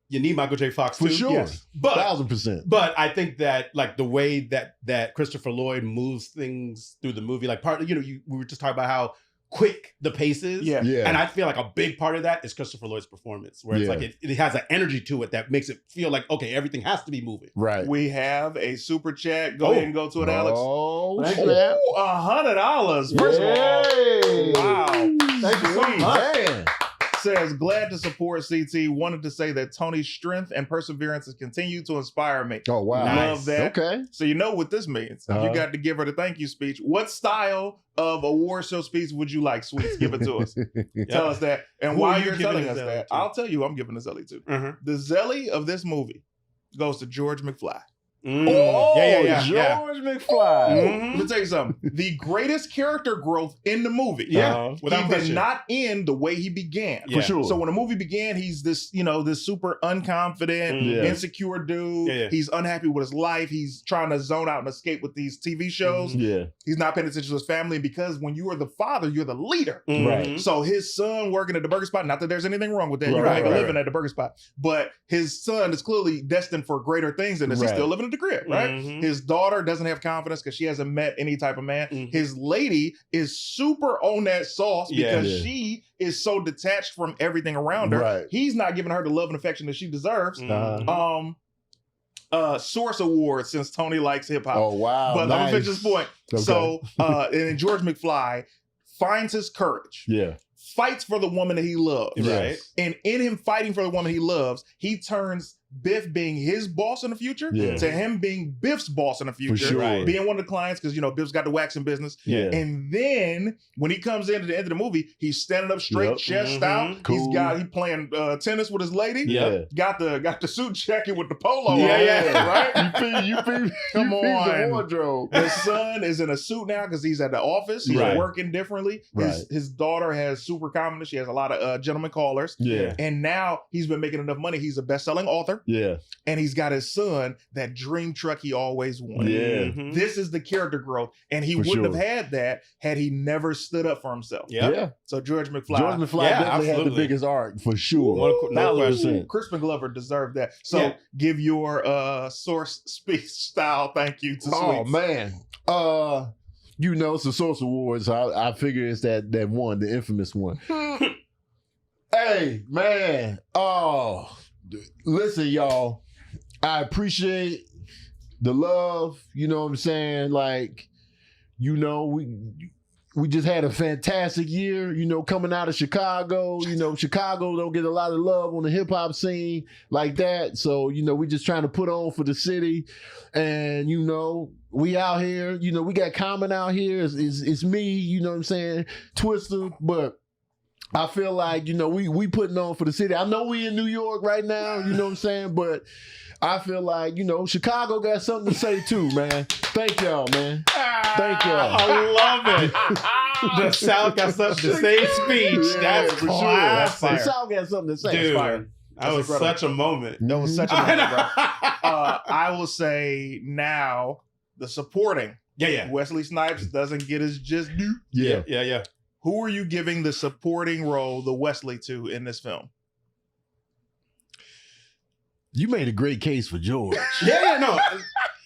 you need Michael J. Fox too. For sure. Yes. But 1000%. But I think that like the way that Christopher Lloyd moves things through the movie, like we were just talking about how quick the pace is. Yeah. And I feel like a big part of that is Christopher Lloyd's performance, where it's like it has an energy to it that makes it feel like, okay, everything has to be moving. Right. We have a super chat. Go ahead and go to it, Alex. Oh, Ooh, snap. $100. First of all, wow. Thank you so much. Man. Says, glad to support CT. Wanted to say that Tony's strength and perseverance has continued to inspire me. Oh, wow. Love that. Okay. So you know what this means. You got to give her the thank you speech. What style of award show speech would you like, Sweets? Give it to us. Tell us that. And Who are while you you're giving telling the us Zelly that, to? I'll tell you who I'm giving the Zelly to. The Zelly of this movie goes to George McFly. Oh, George McFly. Let me tell you something. The greatest character growth in the movie. Yeah, without he question. did not end the way he began. Yeah. For sure. So when the movie began, he's this, this super unconfident, Yeah. insecure dude. Yeah. He's unhappy with his life. He's trying to zone out and escape with these TV shows. Yeah. He's not paying attention to his family because when you are the father, you're the leader. Right. So his son working at the burger spot, not that there's anything wrong with that. You Right, can make a right, living at the burger spot. But his son is clearly destined for greater things than this. He's Right. still living at the crib, right? Mhm. His daughter doesn't have confidence because she hasn't met any type of man. Mhm. His lady is super on that sauce because Yeah. she is so detached from everything around her. Right. He's not giving her the love and affection that she deserves. Mhm. Source Award since Tony likes hip hop. Oh, wow. But let me finish this point. Okay. So, and then George McFly finds his courage, Yeah. fights for the woman that he loves. Right. And in him fighting for the woman he loves, he turns Biff being his boss in the future Yeah. to him being Biff's boss in the future. sure. Right. Being one of the clients because, Biff's got the waxing business. Yeah. And then when he comes in at the end of the movie, he's standing up straight, Yep. chest Mhm. out. Cool. He playing tennis with his lady. Yeah. Got the suit jacket with the polo Yeah, on. yeah. Right? You Come the on. wardrobe. His son is in a suit now because he's at the office. He's Right. working differently. Right. His daughter has super confidence. She has a lot of gentleman callers. Yeah. And now he's been making enough money. He's a best-selling author. Yeah. And he's got his son, that dream truck he always wanted. Yeah. Mhm. This is the character growth. And he For wouldn't sure. have had that had he never stood up for himself. Yep. Yeah. So George McFly. George McFly Yeah, definitely had the absolutely. biggest arc for sure. No question. 100%. Crispin Glover deserved that. So Yeah. give your source speech style thank you to Oh Sweets. man. It's the Source Awards. I figure it's that one, the infamous one. Hey, man. Oh, listen, y'all. I appreciate the love. You know what I'm saying? Like, we just had a fantastic year, coming out of Chicago. Chicago don't get a lot of love on the hip hop scene like that. So, we just trying to put on for the city. And, we out here, we got Common out here. It's me, you know what I'm saying? Twister, but I feel like, we putting on for the city. I know we in New York right now, you know what I'm saying? But I feel like, Chicago got something to say too, man. Thank y'all, man. Thank y'all. I love it. The South got something to say speech. Yeah, That's for sure. classic. The South got something to say. Dude, fire. that was incredible. such a moment. That was such a moment, bro. I will say now the supporting. Yeah. Wesley Snipes doesn't get his just due. Yeah. Who are you giving the supporting role, the Wesley, to in this film? You made a great case for George. No.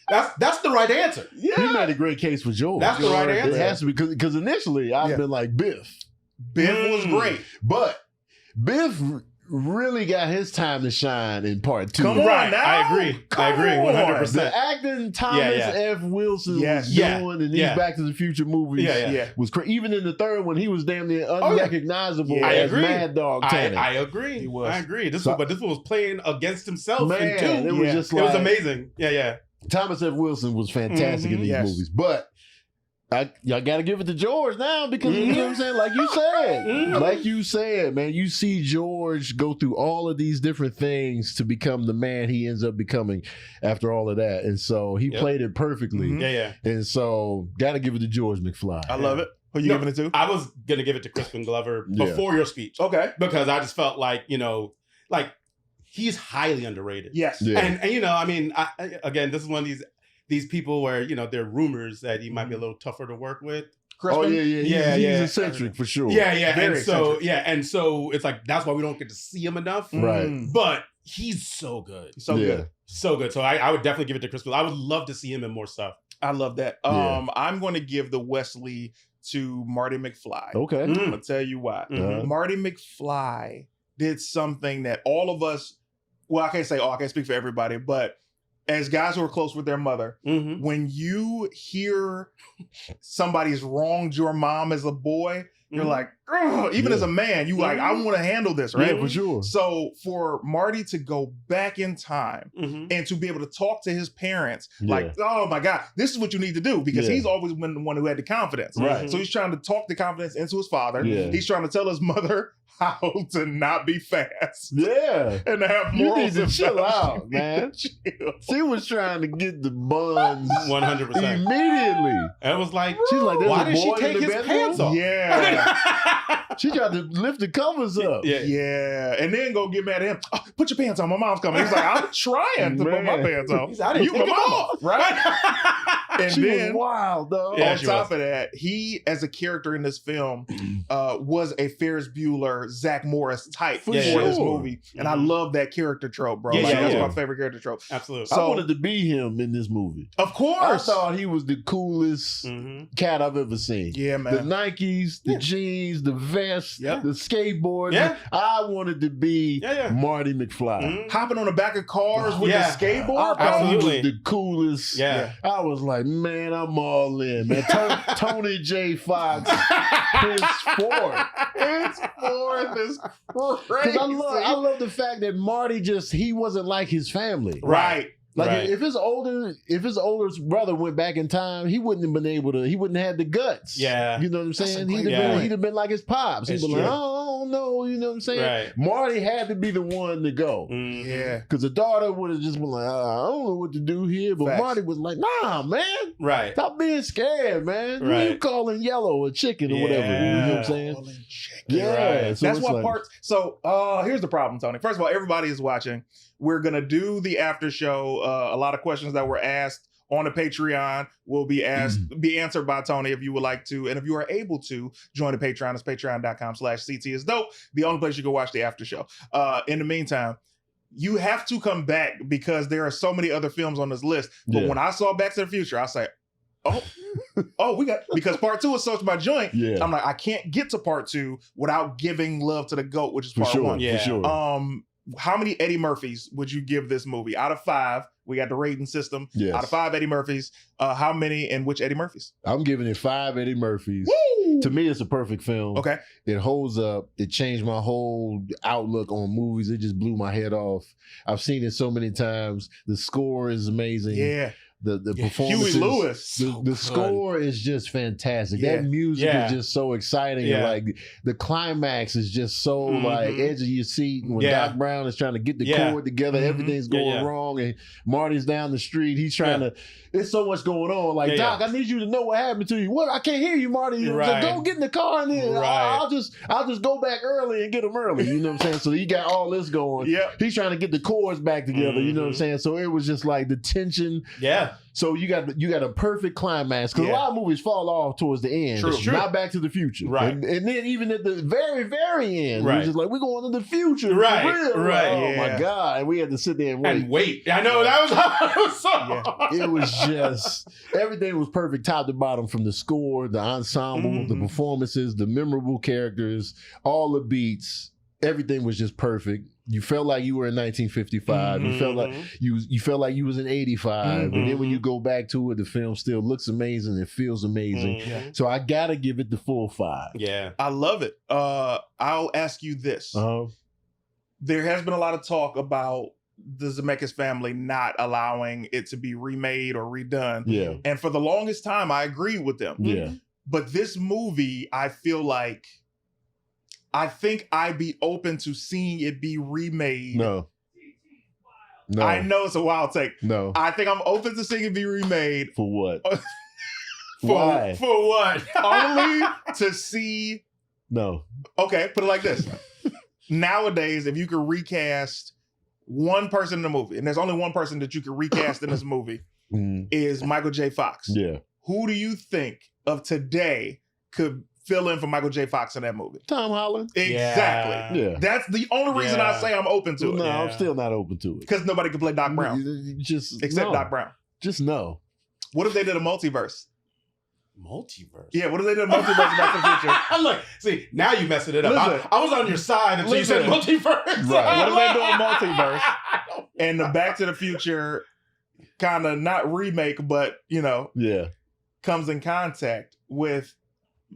That's the right answer. You made a great case for George. That's the right It answer. has to be because initially I've been like Biff. Biff was great. But Biff really got his time to shine in part 2. Come on Right. now. I agree. Come 100%. The acting Thomas Yeah. F. Wilson Yes. was Yeah. doing in these Yeah. Back to the Future movies Yeah. was crazy. Even in the third one, he was damn near yeah. unrecognizable Yeah. I as agree. Mad Dog Tanner. I agree. He was. I agree. This So- one was playing against himself Man, in 2. it was Yeah. just It like was amazing. Yeah. Thomas F. Wilson was fantastic in these Yes. movies, but y'all got to give it to George now because you know what I'm saying. Like you said, man, you see George go through all of these different things to become the man he ends up becoming after all of that, and so he played it perfectly. Mhm. Yeah. And so, got to give it to George McFly. I love it. Who you No. giving it to? I was gonna give it to Crispin Glover Yeah. before your speech Okay. because I just felt like he's highly underrated. Yes. Yeah. And again, this is one of these people where there are rumors that he might be a little tougher to work with. Crispin? Oh yeah. Yeah, He's yeah. eccentric for sure. Yeah. Very And so it's like that's why we don't get to see him enough. Right. Mm. But he's so good. So Yeah. good. So good. So I would definitely give it to Crispin. I would love to see him in more stuff. I love that. Yeah. I'm going to give the Wesley to Marty McFly. Okay. I'm going to tell you why. Mhm. Marty McFly did something that all of us, well, I can't speak for everybody, but as guys who are close with their mother, Mhm. when you hear somebody's wronged your mom as a boy, you're Mhm. like, even as a man, you like, I want to handle this, right? Yeah, for sure. So for Marty to go back in time and to be able to talk to his parents, like, oh my God, this is what you need to do, because he's always been the one who had the confidence. Right. So he's trying to talk the confidence into his father. Yeah. He's trying to tell his mother how to not be fast. Yeah. And to have You morals. need to and chill values. out, man. Chill. She was trying to get the buns 100%. immediately. And it was like, She's like, there's why a did she boy in take the his bedroom? pants off? Yeah. She tried to lift the covers up. Yeah. And then go get mad at him. Oh, put your pants on. My mom's coming. He's like, I'm trying to put my pants on. He's out here, You take my them mama, off. right? And She then was wild, though. Yeah, on she top of that, he, as a character in this film, was a Ferris Bueller, Zach Morris type for Yeah, this sure. movie. And I love that character trope, bro. Yeah, Like, yeah, that's yeah. my favorite character trope. Absolutely. So- I wanted to be him in this movie. Of I course. thought he was the coolest cat I've ever seen. Yeah, The man. Nikes, the jeans, the vest, Yeah. the skateboard. Yeah. I wanted to be Yeah. Marty McFly. Mhm. Hopping on the back of cars with Yeah. the skateboard, I bro. thought he Absolutely. was the coolest. Yeah. I was like, man, I'm all in, man. Tony J. Fox, henceforth. Henceforth is crazy. Because I love the fact that Marty he wasn't like his family. Right. Like Right. if his older brother went back in time, he wouldn't have been able to. He wouldn't have had the guts. Yeah. You know what I'm That's a saying? great point. He'd have been like his pops. He'd It's be like, true. oh no, you know what I'm saying? Right. Marty had to be the one to go. Mhm. Yeah. Because the daughter would have just been like, I don't know what to do here. But Facts. Marty was like, nah, man. Right. Stop being scared, man. Who Right. you calling yellow or chicken or whatever? You know what I'm saying? Calling chicken. Yeah. Right. So That's it's what like, parts. So here's the problem, Tony. First of all, everybody is watching. We're gonna do the after show. A lot of questions that were asked on the Patreon will be be answered by Tony if you would like to, and if you are able to join the Patreon, it's patreon.com/CT is dope. The only place you can watch the after show. In the meantime, you have to come back because there are so many other films on this list. But Yeah. when I saw Back to the Future, I say, we got, because part 2 is such my joint. Yeah. I'm like, I can't get to part 2 without giving love to the GOAT, which is For part sure. 1. Yeah. For sure. How many Eddie Murphys would you give this movie? Out of 5, we got the rating system. Yes. Out of 5 Eddie Murphys, how many and which Eddie Murphys? I'm giving it 5 Eddie Murphys. Woo! To me, it's a perfect film. Okay. It holds up. It changed my whole outlook on movies. It just blew my head off. I've seen it so many times. The score is amazing. Yeah. The Yeah. performances. Huey Lewis. The score is just fantastic. Yeah. That music Yeah. is just so exciting. Yeah. And like the climax is just so Mhm. like edge of your seat. When Yeah. Doc Brown is trying to get the Yeah. chord together, Mhm. everything's Yeah, going yeah. wrong, and Marty's down the street. He's trying Yeah. to. It's so much going on. Like Yeah, Doc, yeah. I need you to know what happened to you. What? I can't hear you, Marty. Right. Go get in the car and then Right. I'll just go back early and get him early. You know what I'm saying? So he got all this going. Yep. He's trying to get the chords back together. You know what I'm Mhm. saying? So it was just like the tension. Yeah. So you got a perfect climax because Yeah. a lot of movies fall off towards the end. True. It's True. Not Back to the Future, Right. And then even at the very very end, Right. we're just like we're going to the future, for Right, real. right, Oh yeah. my god! And we had to sit there and wait. And wait. I know that was, that was so Yeah. hard. It was just everything was perfect, top to bottom, from the score, the ensemble, the Mhm. performances, the memorable characters, all the beats. Everything was just perfect. You felt like you were in 1955. You felt like you felt like you was in 85. And then when you go back to it, the film still looks amazing. It feels amazing. Mhm. So I gotta give it the full 5. Yeah. I love it. I'll ask you this. Uh-huh. There has been a lot of talk about the Zemeckis family not allowing it to be remade or redone. Yeah. And for the longest time, I agreed with them. Yeah. But this movie, I feel like, I think I'd be open to seeing it be remade. No. No. I know it's a wild take. No. I think I'm open to seeing it be remade For what? for, Why? For what? only to see. No. Okay, put it like this. Nowadays, if you could recast one person in the movie, and there's only one person that you could recast in this movie, Mm, is Michael J. Fox. yeah. Who do you think of today could fill in for Michael J. Fox in that movie? Tom Holland. Exactly. Yeah. That's the only reason I Yeah. say I'm open to No, it. I'm Yeah. still not open to it. Because nobody can play Doc Brown Just except no. Doc Brown. Just no. What if they did a multiverse? Multiverse. Yeah, what if they did a multiverse of Back to the Future? Look, see, now you messing it up. Listen. I was on your side until you said Listen. multiverse. Right. What if they do a multiverse? And the Back to the Future kind of not remake, but, Yeah. comes in contact with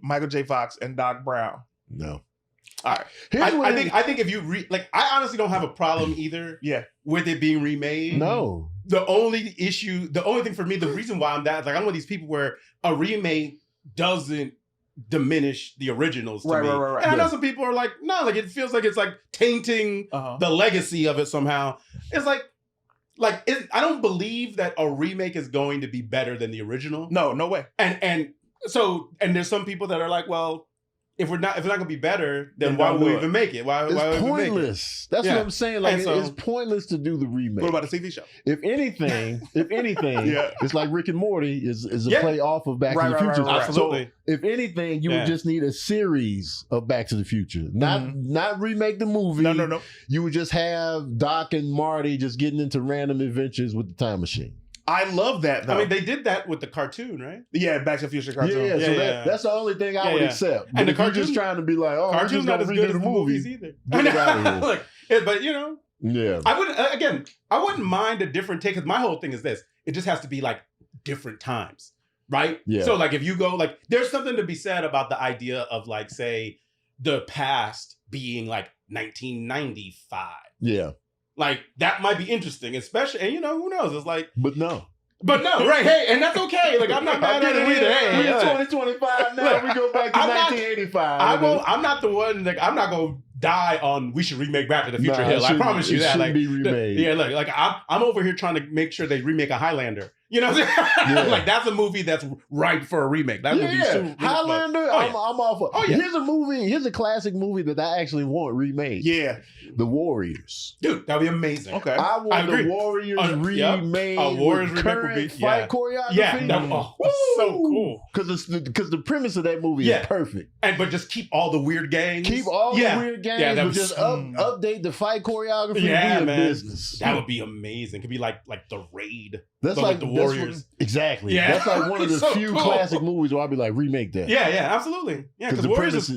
Michael J. Fox and Doc Brown. No. All right. I think if you I honestly don't have a problem either. Yeah. With it being remade. No. The only thing for me, the reason why I'm that, like, I'm one of these people where a remake doesn't diminish the originals to me. Right. And I know some people are like, no, like, it feels like it's like tainting the legacy of it somehow. It's like I don't believe that a remake is going to be better than the original. No way. And there's some people that are like, well, if we're not gonna be better, then why would we even make it? Why it's would we make it? pointless. That's what I'm saying. Like, it's pointless to do the remake. What about a TV show? If anything, it's like Rick and Morty is a play off of Back to the Future. Right. Absolutely. So if anything, you would just need a series of Back to the Future, not remake the movie. No. You would just have Doc and Marty just getting into random adventures with the time machine. I love that, though. I mean, they did that with the cartoon, right? Yeah, Back to the Future cartoon. That's the only thing I would accept. But And the if you're cartoon, just trying to be like, oh, cartoon's just not as good as the movies either. Get it out of here. Like, but you know, yeah. I wouldn't mind a different take, because my whole thing is this: it just has to be like different times, right? Yeah. So like, if you go like, there's something to be said about the idea of like, say, the past being like 1995. Yeah. Like, that might be interesting, especially, and you know, who knows? It's like, But no, right? Hey, and that's okay. Like, I'm not mad at it either. Hey, we're in 2025 now. We go back to 1985. I'm not the one. Like, I'm not gonna die on we should remake Back to the Future Hill. I promise you that. Like, be remade. Like I'm over here trying to make sure they remake a Highlander. You know what I'm saying? Like, that's a movie that's ripe for a remake. That would be super Highlander. I'm off of. Here's a classic movie that I actually want remade. Yeah. The Warriors. Dude, that'd be amazing. Okay. I want the Warriors remade. A Warriors with remake would current be fight choreography. Yeah, that's so cool. Because the premise of that movie is perfect. But just keep all the weird gangs. Keep all the weird gangs, but just update the fight choreography. Yeah, man. Business. That would be amazing. It could be like the Raid. That's like the Warriors. Exactly. Yeah. That's like one of the So few cool. classic movies where I'd be like, remake that. Yeah, absolutely. Yeah, because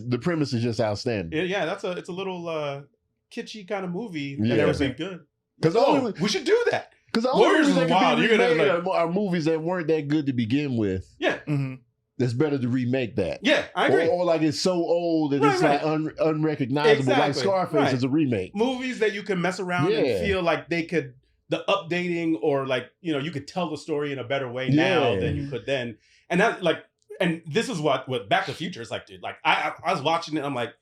the premise is just outstanding. Yeah, it's a little kitschy kind of movie that Yeah. never been good. Because we should do that. Because the Warriors only movies is that wild. can be You're gonna remade are movies that weren't that good to begin with. Yeah. Mm-hmm. It's better to remake that. Yeah, I agree. Or like it's so old that it's like unrecognizable. Exactly. Like Scarface is a remake. Movies that you can mess around and feel like they could, the updating, or like, you know, you could tell the story in a better way now than you could then. And that, like, and this is what Back to the Future is like, dude. Like, I was watching it, I'm like,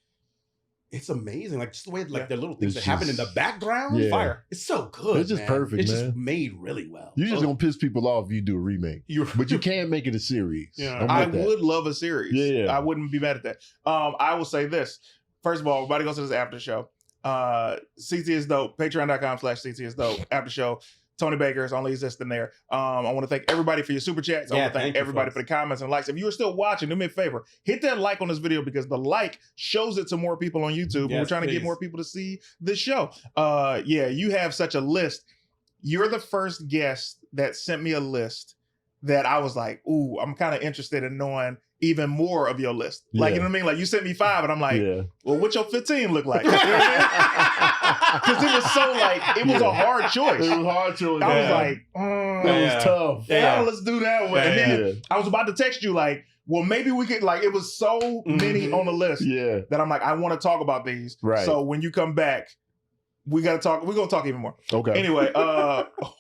it's amazing. Like, just the way, like, the little things that happen in the background. Fire. It's so good. It's just perfect, It's man. just made really well. You're just gonna piss people off if you do a remake. But you can make it a series. Yeah. I would love a series. Yeah. I wouldn't be mad at that. I will say this. First of all, everybody goes to this after show. CT is dope. Patreon.com/CT is dope. After show. Tony Baker is only existing there. I want to thank everybody for your super chats. I want to thank everybody for the comments and likes. If you are still watching, do me a favor. Hit that like on this video, because the like shows it to more people on YouTube. And we're trying to get more people to see this show. You have such a list. You're the first guest that sent me a list that I was like, ooh, I'm kind of interested in knowing even more of your list. Like, you know what I mean? Like, you sent me 5 and I'm like, well, what your 15 look like? Because it was so like, it was a hard choice. It was a hard choice. I was like, it was tough. Yeah, let's do that one. And then I was about to text you like, well, maybe we could, like, it was so many on the list that I'm like, I want to talk about these. Right. So when you come back, we're going to talk even more. Okay. Anyway,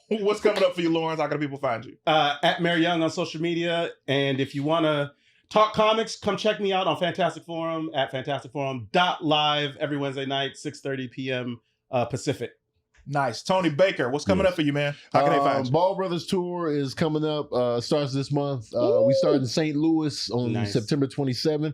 what's coming up for you, Lawrence? How can people find you? At Mary Young on social media. And if you want to talk comics, come check me out on Fantastic Forum at fantasticforum.live every Wednesday night, 6:30 p.m. Pacific. Nice. Tony Baker, what's coming up for you, man? How can they find you? Ball Brothers Tour is coming up, starts this month. We started in St. Louis on September 27th.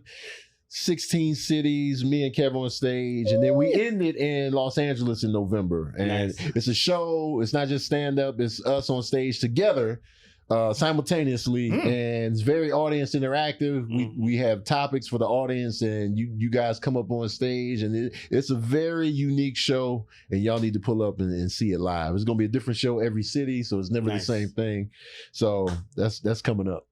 16 cities, me and Kev on stage, and then we ended in Los Angeles in November. And it's a show. It's not just stand-up. It's us on stage together simultaneously, and it's very audience interactive. We have topics for the audience, and you guys come up on stage, and it's a very unique show, and y'all need to pull up and see it live. It's gonna be a different show every city, so it's never the same thing. So that's coming up.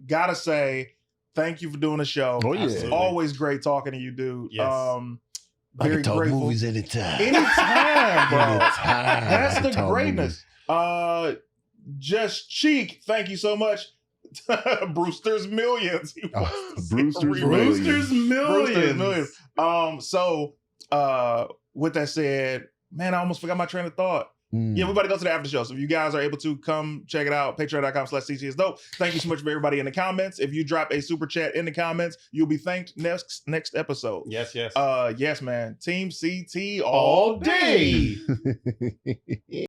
Gotta say, thank you for doing the show. Oh yeah, it's always great talking to you, dude. Yes. Very I can talk grateful. movies anytime. Anytime, bro. Anytime. That's the greatness. Just Cheek, thank you so much. Brewster's Millions. He wants to see a Brewster's remake. Brewster's Millions. Brewster's Millions. So with that said, man, I almost forgot my train of thought. Yeah, we about to go to the after show. So if you guys are able to come check it out, patreon.com/CTSDope. Thank you so much for everybody in the comments. If you drop a super chat in the comments, you'll be thanked next episode. Yes, yes. Yes, man. Team CT All day.